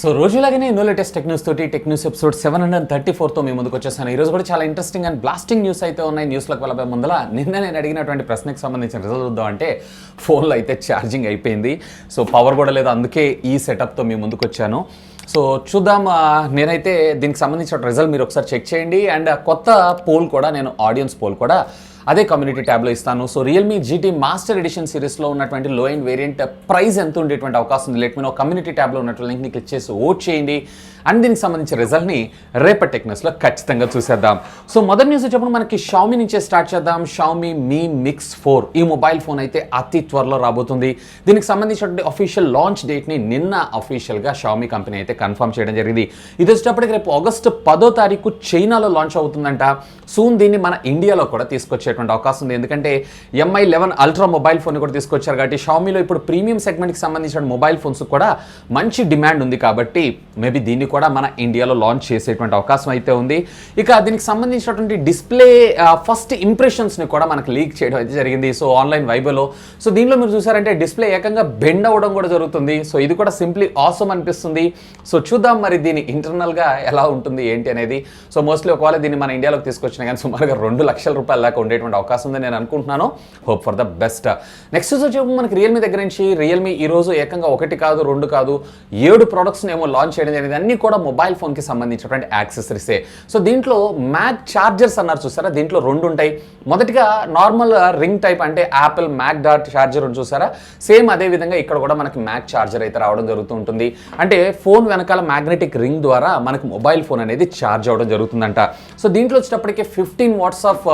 So రోజులాగానే ఎన్నో latest tech news తోటి tech news episode 734తో మీ ముందుకు వచ్చేసాను. ఈరోజు కూడా చాలా ఇంట్రెస్టింగ్ అండ్ బ్లాస్టింగ్ న్యూస్ అయితే ఉన్నాయి. న్యూస్లోకి వెళ్ళబోయే ముందర నిన్న నేను అడిగినటువంటి ప్రశ్నకు సంబంధించిన రిజల్ట్ చూద్దాం అంటే ఫోన్లో అయితే ఛార్జింగ్ అయిపోయింది. సో పవర్ కూడా లేదు, అందుకే ఈ సెటప్తో మీ ముందుకు వచ్చాను. సో చూద్దాం, నేనైతే దీనికి సంబంధించిన రిజల్ట్ మీరు ఒకసారి చెక్ చేయండి. అండ్ కొత్త పోల్ కూడా నేను ఆడియన్స్ పోల్ కూడా అదే కమ్యూనిటీ ట్యాబ్లో ఇస్తాను. So Realme GT master edition సిరీస్లో ఉన్నటువంటి లో ఎండ్ వేరియంట్ ప్రైస్ ఎంత ఉండేటువంటి అవకాశం ఉంది, లెట్ మీ నో. కమ్యూనిటీ ట్యాబ్లో ఉన్నటువంటి లింక్ని క్లిక్ చేసి ఓట్ చేయండి. అండ్ దీనికి సంబంధించిన రిజల్ట్ని రేపటి టెక్ న్యూస్లో ఖచ్చితంగా చూసేద్దాం. సో మొదటి న్యూస్ వచ్చేప్పుడు మనకి షామీ నుంచే స్టార్ట్ చేద్దాం. షామీ మీ మిక్స్ 4 ఈ మొబైల్ ఫోన్ అయితే అతి త్వరలో రాబోతుంది. దీనికి సంబంధించినటువంటి అఫీషియల్ లాంచ్ డేట్ని నిన్న అఫీషియల్గా షామీ కంపెనీ అయితే కన్ఫర్మ్ చేయడం జరిగింది. ఇది వచ్చేటప్పటికి రేపు ఆగస్టు 10వ తారీఖు చైనాలో లాంచ్ అవుతుందంట. సూన్ దీన్ని మన ఇండియాలో కూడా తీసుకొచ్చేటువంటి అవకాశం ఉంది. ఎందుకంటే MI 11 అల్ట్రా మొబైల్ ఫోన్ కూడా తీసుకొచ్చారు కాబట్టి షామీలో ఇప్పుడు ప్రీమియం సెగ్మెంట్కి సంబంధించిన మొబైల్ ఫోన్స్ కూడా మంచి డిమాండ్ ఉంది కాబట్టి మేబీ దీన్ని కూడా మన ఇండియాలో లాంచ్ చేసేటువంటి అవకాశం అయితే ఉంది. ఇక దీనికి సంబంధించినటువంటి డిస్ప్లే ఫస్ట్ ఇంప్రెషన్స్ని కూడా మనకు లీక్ చేయడం అయితే జరిగింది. సో ఆన్లైన్ వైబోలో సో దీనిలో మీరు చూసారంటే డిస్ప్లే ఏకంగా బెండ్ అవ్వడం కూడా జరుగుతుంది. సో ఇది కూడా సింప్లీ ఆసమ్ అనిపిస్తుంది. సో చూద్దాం మరి దీని ఇంటర్నల్గా ఎలా ఉంటుంది ఏంటి అనేది. సో మోస్ట్లీ ఒకవేళ దీన్ని మన ఇండియాలోకి తీసుకొచ్చినా కానీ సుమారుగా 2 లక్షల రూపాయల దాకా ఉండేటువంటి అవకాశం ఉందని నేను అనుకుంటున్నాను. Hope for the best. Next వచ్చేప్పుడు మనకి రియల్మీ దగ్గర నుంచి రియల్మీ ఈరోజు ఏకంగా 1 కాదు 2 కాదు 7 ప్రోడక్ట్స్ని ఏమో లాంచ్ చేయడం జరిగింది. అన్ని కూడా మొబైల్ ఫోన్కి సంబంధించినటువంటి యాక్సెసరీసే. సో దీంట్లో మ్యాగ్ ఛార్జర్స్ అన్నారు చూసారా, దీంట్లో 2 ఉంటాయి. మొదటిగా నార్మల్ రింగ్ టైప్ అంటే యాపిల్ మ్యాగ్ డాట్ ఛార్జర్ చూసారా, సేమ్ అదే విధంగా ఇక్కడ కూడా మనకి మ్యాగ్ ఛార్జర్ అయితే రావడం జరుగుతూ ఉంటుంది. అంటే ఫోన్ వెనకాల మ్యాగ్నెటిక్ రింగ్ ద్వారా మనకు మొబైల్ ఫోన్ అనేది ఛార్జ్ అవ్వడం జరుగుతుందంట. సో దీంట్లో వచ్చేటప్పటికి 15 వాట్స్ ఆఫ్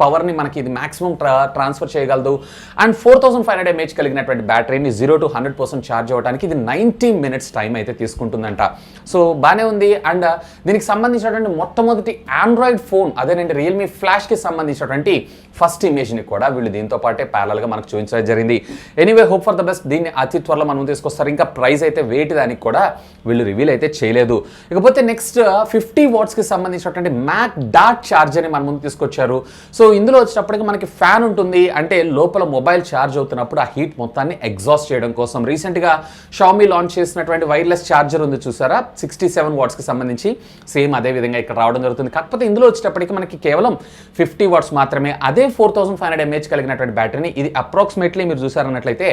పవర్ని మనకి ఇది మాక్సిమం ట్రాన్స్ఫర్ చేయగలదు. అండ్ 4500 mAh కలిగినటువంటి బ్యాటరీని 0 to 100% ఛార్జ్ అవ్వడానికి ఇది 90 minutes టైం అయితే తీసుకుంటుందంట. సో బాగానే ఉంది. అండ్ దీనికి సంబంధించినటువంటి మొట్టమొదటి ఆండ్రాయిడ్ ఫోన్ అదేనంటే రియల్మీ ఫ్లాష్కి సంబంధించినటువంటి ఫస్ట్ ఇమేజ్ని కూడా వీళ్ళు దీంతో పాటే ప్యారల్గా మనకు చూపించడం జరిగింది. Anyway hope for the best. దీన్ని అతి త్వరలో మనం తీసుకొస్తారు. ఇంకా ప్రైస్ అయితే వేటి దానికి కూడా వీళ్ళు రివీల్ అయితే చేయలేదు. ఇకపోతే నెక్స్ట్ 50 వాట్స్కి సంబంధించినటువంటి మ్యాగ్ డాట్ ఛార్జర్ని మన ముందు తీసుకొచ్చారు. సో ఇందులో వచ్చేటప్పటికి మనకి ఫ్యాన్ ఉంటుంది. అంటే లోపల మొబైల్ ఛార్జ్ అవుతున్నప్పుడు ఆ హీట్ మొత్తాన్ని ఎగ్జాస్ట్ చేయడం కోసం రీసెంట్గా షామీ లాంచ్ చేసినటువంటి వైర్లెస్ ఛార్జర్ ఉంది చూసారా 67 వాట్స్కి సంబంధించి, సేమ్ అదే విధంగా ఇక్కడ రావడం జరుగుతుంది. కాకపోతే ఇందులో వచ్చేటప్పటికి మనకి కేవలం 50 వాట్స్ మాత్రమే. అదే 4500 mAh కలిగినటువంటి బ్యాటరీని ఇది అప్రాక్సిమేట్లీ మీరు చూసారన్నట్లయితే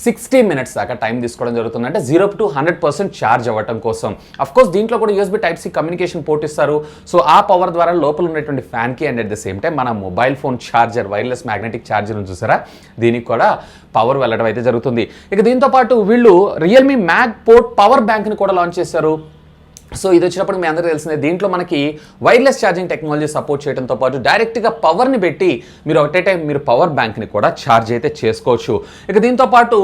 60 minutes దాకా టైం తీసుకోవడం జరుగుతుంది. అంటే 0 to 100% ఛార్జ్ అవ్వడం కోసం. అఫ్కోర్స్ దీంట్లో కూడా USB Type-C కమ్యూనికేషన్ పోర్ట్ ఇస్తారు. సో ఆ పవర్ ద్వారా లోపల ఉన్నటువంటి ఫ్యాన్కి and at the same time మన mobile phone charger wireless magnetic charger చూసారా, దీనికి కూడా పవర్ వెళ్ళడం అయితే జరుగుతుంది. ఇక దీంతో పాటు వీళ్ళు రియల్మీ మ్యాగ్ పోర్ట్ పవర్ బ్యాంక్ని కూడా లాంచ్ చేశారు. సో ఇది వచ్చినప్పుడు మీ అందరికీ తెలిసిందే, దీంట్లో మనకి వైర్లెస్ ఛార్జింగ్ టెక్నాలజీ సపోర్ట్ చేయడంతో పాటు డైరెక్ట్గా పవర్ని పెట్టి మీరు ఒకటే టైం మీరు పవర్ బ్యాంక్ని కూడా ఛార్జ్ అయితే చేసుకోవచ్చు. ఇక దీంతో పాటు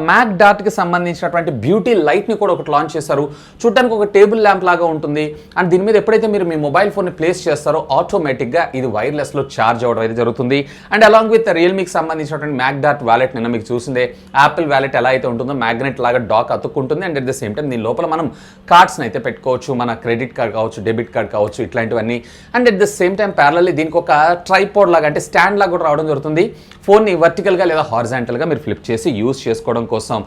మ్యాగ్ డాట్కి సంబంధించినటువంటి బ్యూటీ లైట్ని కూడా ఒకటి లాంచ్ చేశారు. చూడడానికి ఒక టేబుల్ ల్యాంప్ లాగా ఉంటుంది. అండ్ దీని మీద ఎప్పుడైతే మీరు మీ మొబైల్ ఫోన్ని ప్లేస్ చేస్తారో ఆటోమేటిక్గా ఇది వైర్లెస్లో ఛార్జ్ అవ్వడం అయితే జరుగుతుంది. అండ్ అలాంగ్ విత్ రియల్మీకి సంబంధించినటువంటి మ్యాగ్ డాట్ వ్యాలెట్ నిన్న మీకు చూసిందే, యాపిల్ వ్యాలెట్ ఎలా అయితే ఉంటుందో మ్యాగ్నెట్ లాగా డాక్ అతుక్కుంటుంది. And at the same time దీని లోపల మనం కార్డ్స్ని అయితే పెట్టుకోవచ్చు, మన క్రెడిట్ కార్డ్ కావచ్చు, డెబిట్ కార్డ్ కావచ్చు, ఇట్లాంటివన్నీ. And at the same time parallelly దీనికి ఒక ట్రైపోర్డ్ లాగా అంటే స్టాండ్ లాగా కూడా రావడం జరుగుతుంది. ఫోన్ని వర్టికల్గా లేదా హారిజాంటల్గా మీరు ఫ్లిప్ చేసి యూస్ చేసుకోవడం కోసం.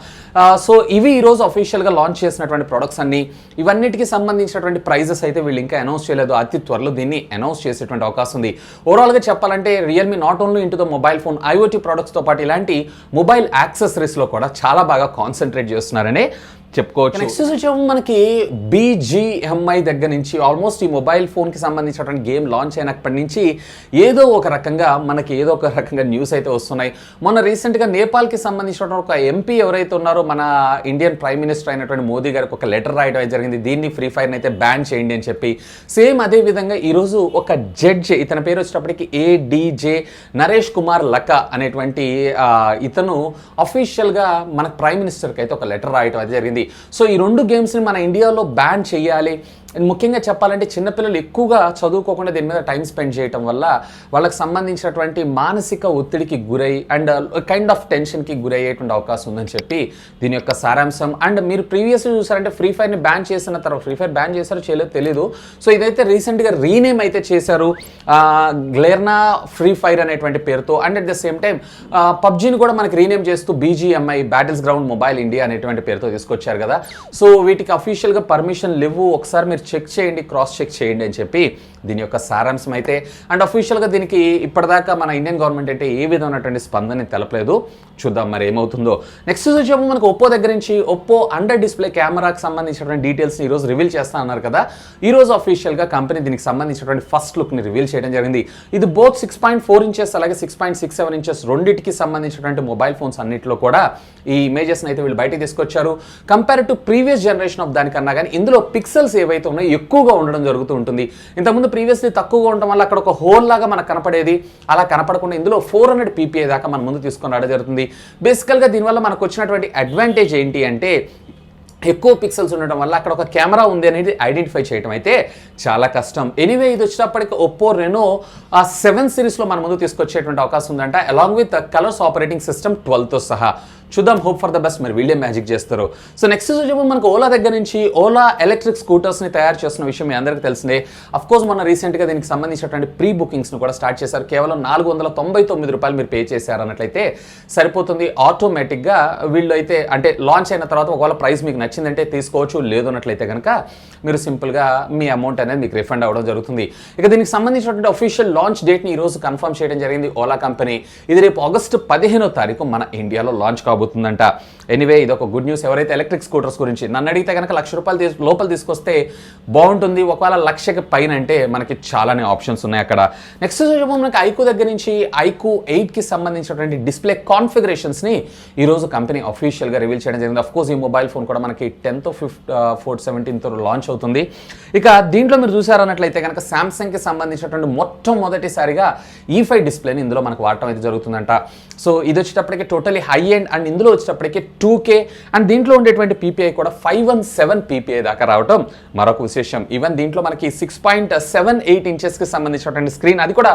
సో ఇవి ఈరోజు అఫీషియల్గా లాంచ్ చేసినటువంటి ప్రొడక్ట్స్ అన్ని. ఇవన్నిటికీ సంబంధించినటువంటి ప్రైజెస్ అయితే వీళ్ళు ఇంకా అనౌన్స్ చేయలేదు. అతి త్వరలో దీన్ని అనౌన్స్ చేసేటువంటి అవకాశం ఉంది. ఓవరాల్గా చెప్పాలంటే Realme not only into the mobile phone IoT ప్రొడక్ట్స్తో పాటు ఇలాంటి మొబైల్ యాక్సెసరీస్లో కూడా చాలా బాగా కాన్సన్ట్రేట్ చేస్తున్నారనే చెప్పుకోవచ్చు. నెక్స్ట్ వచ్చేమో మనకి BGMI దగ్గర నుంచి ఆల్మోస్ట్ ఈ మొబైల్ ఫోన్కి సంబంధించినటువంటి గేమ్ లాంచ్ అయినప్పటి నుంచి ఏదో ఒక రకంగా న్యూస్ అయితే వస్తున్నాయి. మొన్న రీసెంట్గా నేపాల్కి సంబంధించినటువంటి ఒక MP ఎవరైతే ఉన్నారో మన ఇండియన్ ప్రైమ్ మినిస్టర్ అయినటువంటి మోదీ గారికి ఒక లెటర్ రాయడం జరిగింది. దీన్ని ఫ్రీ ఫైర్ని అయితే బ్యాన్ చేయండి అని చెప్పి. సేమ్ అదే విధంగా ఈరోజు ఒక జడ్జ్, ఇతని పేరు వచ్చేటప్పటికి ADJ నరేష్ కుమార్ లకా అనేటువంటి ఇతను అఫీషియల్గా మన ప్రైమ్ మినిస్టర్కి అయితే ఒక లెటర్ రాయడం అయితే జరిగింది. సో ఈ 2 గేమ్స్ని మన ఇండియాలో బ్యాన్ చేయాలి. అండ్ ముఖ్యంగా చెప్పాలంటే చిన్నపిల్లలు ఎక్కువగా చదువుకోకుండా దీని మీద టైం స్పెండ్ చేయటం వల్ల వాళ్ళకి సంబంధించినటువంటి మానసిక ఒత్తిడికి గురై అండ్ కైండ్ ఆఫ్ టెన్షన్కి గురయ్యేటువంటి అవకాశం ఉందని చెప్పి దీని యొక్క సారాంశం. అండ్ మీరు ప్రీవియస్గా చూసారంటే ఫ్రీ ఫైర్ని బ్యాన్ చేసిన తర్వాత, ఫ్రీ ఫైర్ బ్యాన్ చేశారో చేయలేదో తెలీదు, సో ఇదైతే రీసెంట్గా రీనేమ్ అయితే చేశారు గ్లేర్నా ఫ్రీ ఫైర్ అనేటువంటి పేరుతో. And at the same time పబ్జీని కూడా మనకి రీనేమ్ చేస్తూ BGMI Battlegrounds Mobile India అనేటువంటి పేరుతో తీసుకొచ్చారు కదా. సో వీటికి అఫీషియల్గా పర్మిషన్ లేవు, ఒకసారి మీరు చెక్ చేయండి, క్రాస్ చెక్ చేయండి అని చెప్పి దీని యొక్క సారాంశం అయితే. అండ్ అఫీషియల్గా దీనికి ఇప్పటిదాకా మన ఇండియన్ గవర్నమెంట్ అయితే ఏ విధమైనటువంటి స్పందన తెలపలేదు, చూద్దాం మరి ఏమవుతుందో. నెక్స్ట్ వచ్చేమో మనకు ఒప్పో దగ్గర నుంచి ఒప్పో అండర్ డిస్ప్లే కెమెరాకి సంబంధించినటువంటి డీటెయిల్స్ని ఈరోజు రివీల్ చేస్తా అన్నారు కదా. ఈరోజు అఫీషియల్గా కంపెనీ దీనికి సంబంధించినటువంటి ఫస్ట్ లుక్ని రివీల్ చేయడం జరిగింది. ఇది బోత్ 6.4 ఇంచెస్ అలాగే 6.67 ఇంచెస్ రెండింటికి సంబంధించినటువంటి మొబైల్ ఫోన్స్ అన్నింటిలో కూడా ఈ ఇమేజెస్ని అయితే వీళ్ళు బయటకు తీసుకొచ్చారు. Compare to previous generation of దానికన్నా కానీ ఇందులో పిక్సెల్స్ ఏవైతే ఉన్నాయో ఎక్కువగా ఉండడం జరుగుతూ ఉంటుంది. ఇంతకుముందు ప్రీవియస్లీ తక్కువగా ఉండడం వల్ల అక్కడ ఒక హోల్ లాగా మనకు కనపడేది, అలా కనపడకుండా ఇందులో 400 PPI దాకా మన ముందు తీసుకొని రావడం జరుగుతుంది. బేసికల్గా దీనివల్ల మనకు వచ్చినటువంటి అడ్వాంటేజ్ ఏంటి అంటే ఎక్కువ పిక్సెల్స్ ఉండడం వల్ల అక్కడ ఒక కెమెరా ఉంది అనేది ఐడెంటిఫై చేయడం అయితే చాలా కష్టం. ఎనీవే ఇది వచ్చేటప్పటికి ఒప్పో రెనో 7 సిరీస్లో మన ముందు తీసుకొచ్చేటువంటి అవకాశం ఉందంట, along with colours operating system 12తో సహా. చూద్దాం, హోప్ ఫర్ ద బెస్ట్, మరి వీళ్ళే మ్యాజిక్ చేస్తారు. సో నెక్స్ట్ వచ్చేమో మనకు ఓలా దగ్గర నుంచి ఓలా ఎలక్ట్రిక్ స్కూటర్స్ని తయారు చేస్తున్న విషయం మీ అందరికీ తెలిసిందే. అఫ్కోర్స్ మొన్న రీసెంట్గా దీనికి సంబంధించినటువంటి ప్రీ బుకింగ్స్ను కూడా స్టార్ట్ చేశారు. కేవలం $499 మీరు పే చేశారన్నట్లయితే సరిపోతుంది. ఆటోమేటిక్గా వీళ్ళు అయితే అంటే లాంచ్ అయిన తర్వాత ఒకవేళ ప్రైస్ మీకు నచ్చిందంటే తీసుకోవచ్చు, లేదు అన్నట్లయితే కనుక మీరు సింపుల్గా మీ అమౌంట్ అనేది మీకు రిఫండ్ అవ్వడం జరుగుతుంది. ఇక దీనికి సంబంధించినటువంటి అఫీషియల్ లాంచ్ డేట్ని ఈరోజు కన్ఫర్మ్ చేయడం జరిగింది ఓలా కంపెనీ. ఇది రేపు ఆగస్టు 15వ తారీఖు మన ఇండియాలో లాంచ్ కాబోతుందంట. ఎనీవే ఇది ఒక గుడ్ న్యూస్. ఎవరైతే ఎలక్ట్రిక్ స్కూటర్స్ గురించి నన్ను అడిగితే కనుక ₹1,00,000 లోపల తీసుకొస్తే బాగుంటుంది, ఒకవేళ 1,00,000కి పైన అంటే మనకి చాలానే ఆప్షన్స్ ఉన్నాయి అక్కడ. నెక్స్ట్ మనకి ఐకు దగ్గర నుంచి ఐకు 8కి సంబంధించినటువంటి డిస్ప్లే కాన్ఫిగరేషన్స్ని ఈరోజు కంపెనీ అఫీషియల్గా రివీల్ చేయడం జరిగింది. అఫ్కోర్స్ ఈ మొబైల్ ఫోన్ కూడా మనకి 10th 5th 17th లాంచ్ అవుతుంది. ఇక దీంట్లో మీరు చూసారన్నట్లయితే కనుక శాంసంగ్కి సంబంధించినటువంటి మొట్టమొదటిసారిగా E5 డిస్ప్లేని ఇందులో మనకు వాడటం అయితే జరుగుతుందంట. సో ఇది వచ్చేటప్పటికి టోటలీ హై ఎండ్ అండ్ ఇందులో వచ్చేటప్పటికి 2K అండ్ దీంట్లో ఉండేటువంటి PPI కూడా 517 PPI దాకా రావటం మరొక విశేషం. ఈవెన్ దీంట్లో మనకి 6.78 ఇంచెస్కి సంబంధించినటువంటి స్క్రీన్, అది కూడా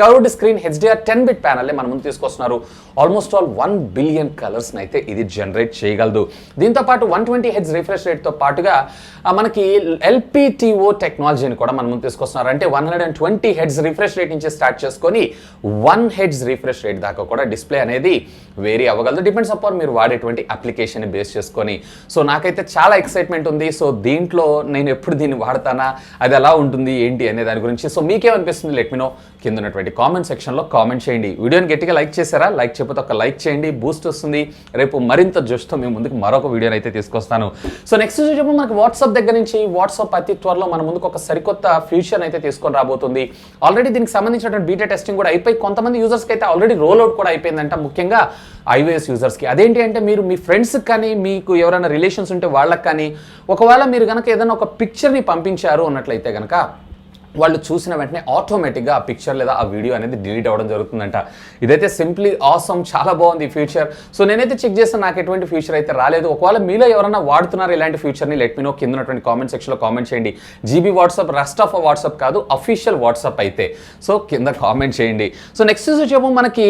curved screen HDR 10-bit panel మన ముందు తీసుకొస్తున్నారు. ఆల్మోస్ట్ ఆల్ 1 బిలియన్ కలర్స్ని అయితే ఇది జనరేట్ చేయగలదు. దీంతో పాటు 120 Hz రిఫ్రెష్ రేట్తో పాటుగా మనకి LPTO టెక్నాలజీని కూడా మన ముందు తీసుకొస్తున్నారు. అంటే 120 Hz రిఫ్రెష్ రేట్ నుంచి స్టార్ట్ చేసుకొని 1 Hz రిఫ్రెష్ రేట్ దాకా కూడా డిస్ప్లే అనేది వేరీ అవ్వగలదు, డిపెండ్స్ అపాన్ మీరు వాడేటువంటి అప్లికేషన్ని బేస్ చేసుకొని. సో నాకైతే చాలా ఎక్సైట్మెంట్ ఉంది. సో దీంట్లో నేను ఎప్పుడు దీన్ని వాడతానా, అది ఎలా ఉంటుంది ఏంటి అనే దాని గురించి. సో మీకేమనిపిస్తుంది లెట్ మీ నో కింద ఉన్నటువంటి కామెంట్ సెక్షన్లో కామెంట్ చేయండి. వీడియోని గట్టిగా లైక్ చేశారా? లైక్ చేయకపోతే ఒక లైక్ చేయండి, బూస్ట్ వస్తుంది. రేపు మరింత జోష్తో మేము ముందుకు మరొక వీడియోని అయితే తీసుకొస్తాను. సో నెక్స్ట్ చూసేటప్పుడు మనకి వాట్సాప్ దగ్గర నుంచి వాట్సాప్ అతి త్వరలో మన ముందుకు ఒక సరికొత్త ఫ్యూచర్ అయితే తీసుకొని రాబోతుంది. ఆల్రెడీ దీనికి సంబంధించినటువంటి బీటా టెస్టింగ్ కూడా అయిపోయి కొంతమంది యూజర్స్కి అయితే ఆల్రెడీ రోల్ అవుట్ కూడా అయిపోయిందంట, ముఖ్యంగా iOS యూజర్స్కి. అదేంటి అంటే మీరు మీ ఫ్రెండ్స్కి కానీ మీకు ఎవరైనా రిలేషన్స్ ఉంటే వాళ్ళకి కానీ ఒకవేళ మీరు కనుక ఏదైనా ఒక పిక్చర్ని పంపించారు అన్నట్లయితే కనుక వాళ్ళు చూసిన వెంటనే ఆటోమేటిక్గా ఆ పిక్చర్ లేదా ఆ వీడియో అనేది డిలీట్ అవ్వడం జరుగుతుందంట. ఇదైతే సింప్లీ ఆసమ్, చాలా బాగుంది ఈ ఫీచర్. సో నేనైతే చెక్ చేస్తాను, నాకు ఎటువంటి ఫీచర్ అయితే రాలేదు. ఒకవేళ మీలో ఎవరైనా వాడుతున్నారు ఇలాంటి ఫీచర్ని లెట్ మీ నో కింద ఉన్నటువంటి కామెంట్ సెక్షన్లో కామెంట్ చేయండి. GB WhatsApp, rest of WhatsApp కాదు, అఫీషియల్ వాట్సాప్ అయితే. సో కింద కామెంట్ చేయండి. సో నెక్స్ట్ వచ్చేమో మనకి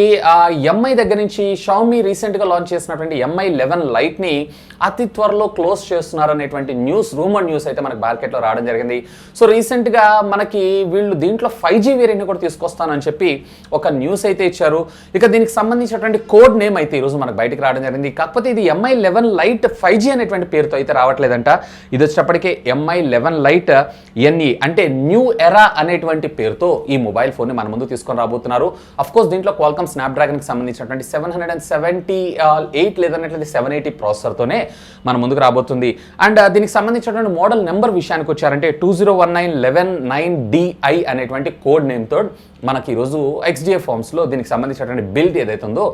MI దగ్గర నుంచి షామీ రీసెంట్గా లాంచ్ చేసినటువంటి MI 11 లైట్ని అతి త్వరలో క్లోజ్ చేస్తున్నారు అనేటువంటి రూమర్ న్యూస్ అయితే మనకి మార్కెట్లో రావడం జరిగింది. సో రీసెంట్గా మనకి వీళ్ళు దీంట్లో 5G వేరియంట్ని కూడా తీసుకొస్తానని చెప్పి ఒక న్యూస్ అయితే ఇచ్చారు. ఇక దీనికి సంబంధించినటువంటి కోడ్ నేమ్ అయితే ఈరోజు మనకు బయటకు రావడం జరిగింది. కాకపోతే ఇది MI 11 లైట్ 5G అనేటువంటి పేరుతో అయితే రావట్లేదంట. ఇది వచ్చేటప్పటికే MI 11 లైట్ NE అంటే న్యూ ఎరా అనేటువంటి పేరుతో ఈ మొబైల్ ఫోన్ని మన ముందు తీసుకొని రాబోతున్నారు. అఫ్కోర్స్ దీంట్లో క్వాల్కమ్ స్నాప్డ్రాగన్కి సంబంధించినటువంటి 778 లేదన్నట్లయితే 780 ప్రాసెసర్తోనే మన ముందుకు రాబోతుంది. అండ్ దీనికి సంబంధించినటువంటి మోడల్ నెంబర్ విషయానికి వచ్చారంటే 2019 11 9DI అనేటువంటి కోడ్ నేమ్తో మనకి ఈరోజు XDA ఫార్మ్స్లో దీనికి సంబంధించినటువంటి బిల్డ్ ఏదైతే ఉందో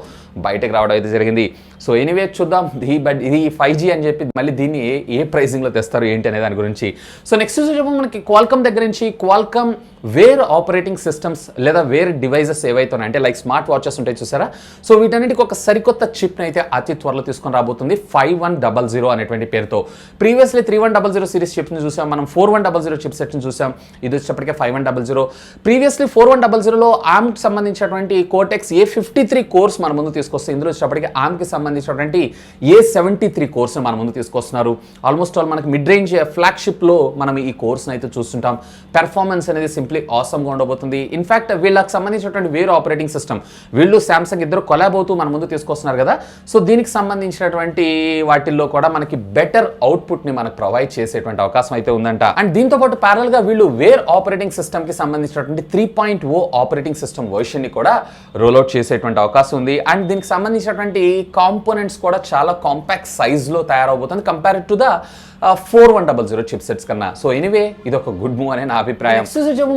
బయటకు రావడం అయితే జరిగింది. సో ఎనీవే చూద్దాం ఇది 5G అని చెప్పి మళ్ళీ దీన్ని ఏ ప్రైసింగ్లో తెస్తారు ఏంటి అనే దాని గురించి. సో నెక్స్ట్ చూసేటప్పుడు మనకి క్వాల్కమ్ దగ్గర నుంచి క్వాల్కమ్ వేర్ ఆపరేటింగ్ సిస్టమ్స్ లేదా వేరే డివైజెస్ ఏవైతే ఉన్నాయి అంటే లైక్ స్మార్ట్ వాచెస్ ఉంటాయి చూసారా, సో వీటన్నిటికి ఒక సరికొత్త చిప్ని అయితే అతి త్వరలో తీసుకొని రాబోతుంది 5100 అనేటువంటి పేరుతో. ప్రీవియస్లీ 3100 సిరీస్ చిప్స్ని చూసాం, మనం 4100 చిప్ సెట్ని చూసాం, ఇది వచ్చేటప్పటికే 5100. ప్రీవియస్లీ 4100లో ఆర్మ్కి సంబంధించినటువంటి కోటెక్స్ A53 కోర్స్ మన ముందు తీసుకొస్తే ఇందులో వచ్చేటప్పటికి ఆర్మ్కి సంబంధించినటువంటి A73 కోర్స్ మన ముందు తీసుకొస్తున్నారు. ఆల్మోస్ట్ ఆల్ మనకి మిడ్ రేంజ్ ఫ్లాగ్షిప్లో మనం ఈ కోర్స్ని అయితే చూస్తుంటాం. పెర్ఫార్మెన్స్ అనేది సింప్లీ ఆసమ్గా ఉండబోతుంది. ఇన్ఫాక్ట్ వీళ్ళకి సంబంధించినటువంటి వేరే ఆపరేటింగ్ సిస్టమ్ వీళ్ళు శాంసంగ్ ఇద్దరు కొలాబ్ అవుతూ మన ముందు తీసుకొస్తున్నారు కదా, సో దీనికి సంబంధించినటువంటి వాటిల్లో కూడా మనకి బెటర్ అవుట్పుట్ని మనకు ప్రొవైడ్ చేసేటువంటి అవకాశం అయితే ఉందంట. అండ్ దీంతో పాటు ప్యారల్ గా వీళ్ళు వేర్ ఆపరేటింగ్ సిస్టమ్ కి సంబంధించినటువంటి 3.0 ఆపరేటింగ్ సిస్టమ్ వర్షన్ ని కూడా రోల్అవుట్ చేసేటువంటి అవకాశం ఉంది. అండ్ దీనికి సంబంధించినటువంటి కాంపోనెంట్స్ కూడా చాలా కాంపాక్ట్ సైజ్ లో తయారవబోతుంది compare to the 4100 chip sets కన్నా. సో ఎనీవే ఇది ఒక గుడ్ మూవ్ అనే నా అభిప్రాయం.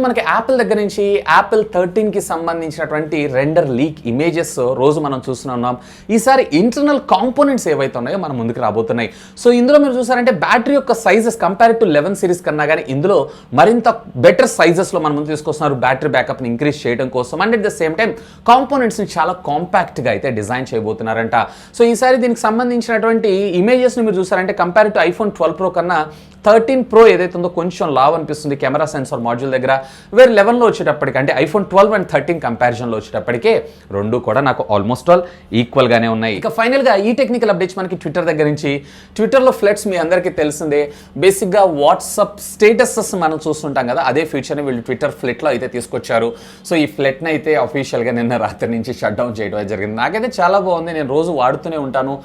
మనకి యాపిల్ దగ్గర నుంచి యాపిల్ 13 కి సంబంధించినటువంటి రెండర్ లీక్ ఇమేజెస్ రోజు మనం చూస్తున్నాం. ఈసారి ఇంటర్నల్ కాంపోనెంట్స్ ఏవైతే ఉన్నాయో మన ముందుకు రాబోతున్నాయి. సో ఇందులో మీరు చూసారంటే బ్యాటరీ యొక్క సైజెస్ కంపేర్ టు 11 సిరీస్ కన్నా కానీ ఇందులో మరింత బెటర్ సైజెస్ లో మన ముందు తీసుకొస్తున్నారు బ్యాటరీ బ్యాకప్ ని ఇంక్రీజ్ చేయడం కోసం. And at the same time components ని చాలా కాంపాక్ట్ గా అయితే డిజైన్ చేయబోతున్నారంట. సో ఈసారి దీనికి సంబంధించినటువంటి ఇమేజెస్ ని మీరు చూసారంటే కంపేర్ టు iPhone 12 Pro కన్నా 13 Pro ఏదైతే ఉందో కొంచెం లావ్ అనిపిస్తుంది కెమెరా సెన్సార్ మాడ్యూల్ దగ్గర. వేరే 11లో వచ్చేటప్పటికి అంటే iPhone 12 అండ్ 13 కంపారిజన్లో వచ్చేటప్పటికే రెండు కూడా నాకు ఆల్మోస్ట్ ఆల్ ఈక్వల్ గానే ఉన్నాయి. ఇక ఫైనల్ గా ఈ టెక్నికల్ అప్డేట్స్ మనకి ట్విట్టర్ దగ్గర నుంచి. ట్విట్టర్లో ఫ్లెట్స్ మీ అందరికీ తెలిసిందే. బేసిక్ గా వాట్సాప్ స్టేటసెస్ మనం చూస్తుంటాం కదా, అదే ఫీచర్ని వీళ్ళు ట్విట్టర్ ఫ్లెట్లో అయితే తీసుకొచ్చారు. సో ఈ ఫ్లెట్ని అయితే అఫీషియల్గా నిన్న రాత్రి నుంచి షట్ డౌన్ చేయడం జరిగింది. నాకైతే చాలా బాగుంది, నేను రోజు వాడుతూనే ఉంటాను.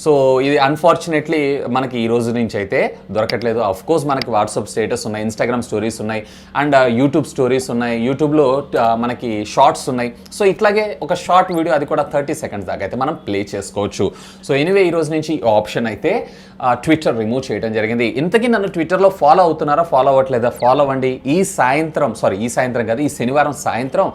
సో ఇది అన్ఫార్చునేట్లీ మనకి ఈ రోజు నుంచి అయితే దొరకట్లేదు. ఆఫ్ కోర్స్ మనకి వాట్సాప్ స్టేటస్ ఉన్నాయి, ఇన్స్టాగ్రామ్ స్టోరీస్ ఉన్నాయి, అండ్ యూట్యూబ్ స్టోరీస్ ఉన్నాయి, యూట్యూబ్లో మనకి షార్ట్స్ ఉన్నాయి. సో ఇట్లాగే ఒక షార్ట్ వీడియో అది కూడా 30 సెకండ్స్ దాకా అయితే మనం ప్లే చేసుకోవచ్చు. సో ఎనీవే ఈ రోజు నుంచి ఈ ఆప్షన్ అయితే ట్విట్టర్ రిమూవ్ చేయడం జరిగింది. ఇంతకీ నన్ను ట్విట్టర్లో ఫాలో అవుతున్నారా, ఫాలో అవ్వట్లేదా? ఫాలో అవ్వండి. ఈ సాయంత్రం కాదు, ఈ శనివారం సాయంత్రం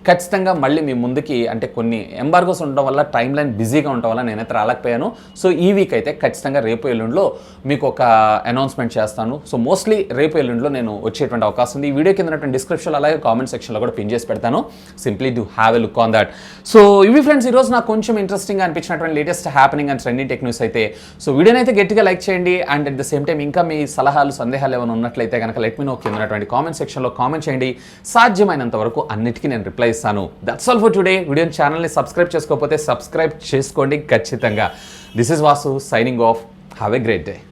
ఖచ్చితంగా మళ్ళీ మీ ముందుకి అంటే కొన్ని ఎంబార్గోస్ ఉండడం వల్ల టైం లైన్ బిజీగా ఉండడం వల్ల నేనైతే రాలేకపోయాను. సో ఈ వీక్ అయితే ఖచ్చితంగా రేపు ఎల్లుండిలో మీకు ఒక అనౌన్స్మెంట్ చేస్తాను. సో మోస్ట్లీ రేపు ఎల్లుండిలో నేను వచ్చేటువంటి అవకాశం ఉంది. ఈ వీడియో కింద డిస్క్రిప్షన్ అలాగే కామెంట్ సెక్షన్లో కూడా పిన్ చేసి పెడతాను. Simply do have a look on that. So ఇవి ఫ్రెండ్స్ ఈరోజు నాకు కొంచెం ఇంట్రెస్టింగ్గా అనిపించినటువంటి latest happening and trending tech news అయితే. సో వీడియోని అయితే గట్టిగా లైక్ చేయండి. And at the same time ఇంకా మీ సలహాలు సందేహాలు ఏమైనా ఉన్నట్లయితే కనుక లెట్ మీ నో కింద కామెంట్ సెక్షన్లో కామెంట్ చేయండి. సాధ్యమైనంత వరకు అన్నిటికీ నేను రిప్లై ఇస్తాను. That's all for today. Video ఛానల్ని సబ్స్క్రైబ్ చేసుకోకపోతే సబ్స్క్రైబ్ చేసుకోండి ఖచ్చితంగా. This is Vasu signing off. Have a great day.